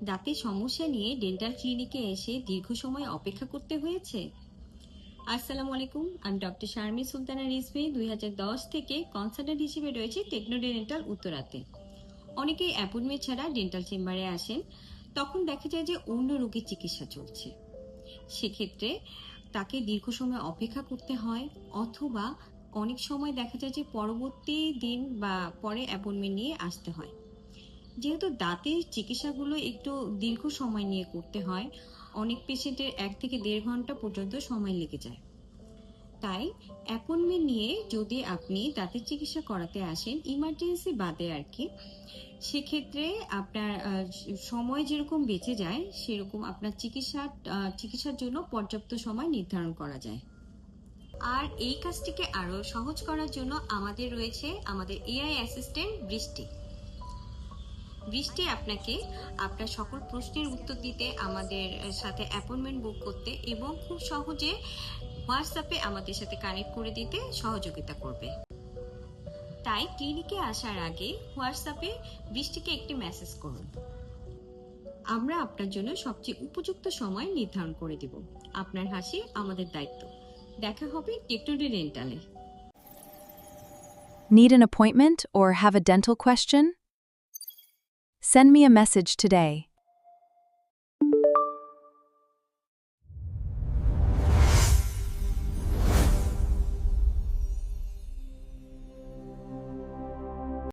দাঁতের সমস্যা নিয়ে ডেন্টাল ক্লিনিকে এসে দীর্ঘ সময় অপেক্ষা করতে হয়েছে? আসসালামু আলাইকুম, আমি ডক্টর শারমি সুলতানা রিজভী 2010 থেকে কনসালটেন্ট হিসেবে রয়েছে টেকনো ডেন্টাল উত্তরাতে। অনেকেই অ্যাপয়েন্টমেন্ট ছাড়া ডেন্টাল চেম্বারে আসেন, তখন দেখা যায় যে অন্য রোগীর চিকিৎসা চলছে। সেক্ষেত্রে তাকে দীর্ঘ সময় অপেক্ষা করতে হয়, অথবা অনেক সময় দেখা যায় যে পরবর্তী দিন বা পরে অ্যাপয়েন্টমেন্ট নিয়ে আসতে হয়। যেহেতু দাঁতের চিকিৎসাগুলো একটু দীর্ঘ সময় নিয়ে করতে হয়, অনেক পেশেন্টের 1 থেকে 1.5 ঘন্টা পর্যন্ত সময় লেগে যায়। তাই অ্যাপয়েন্টমেন্ট নিয়ে যদি আপনি দাঁতের চিকিৎসা করাতে আসেন, ইমার্জেন্সি বাদে আর কি, সেক্ষেত্রে আপনার সময় যেরকম বেঁচে যায়, সেরকম আপনার চিকিৎসার জন্য পর্যাপ্ত সময় নির্ধারণ করা যায়। আর এই কাজটিকে আরো সহজ করার জন্য আমাদের রয়েছে আমাদের এআই অ্যাসিস্ট্যান্ট বৃষ্টি। বৃষ্টি আপনাকে আপনার সকল প্রশ্নের উত্তর দিতে, আমাদের সাথে অ্যাপয়েন্টমেন্ট বুক করতে এবং খুব সহজে হোয়াটসঅ্যাপে আমাদের সাথে কানেক্ট করে দিতে সহযোগিতা করবে। তাই ক্লিনিকে আসার আগে হোয়াটসঅ্যাপে বৃষ্টিকে একটি মেসেজ করুন। আমরা আপনার জন্য সবচেয়ে উপযুক্ত সময় নির্ধারণ করে দিব। আপনার হাসি আমাদের দায়িত্ব। দেখা হবে techno ডেন্টালে। Need an appointment or have a dental question? Send me a message today.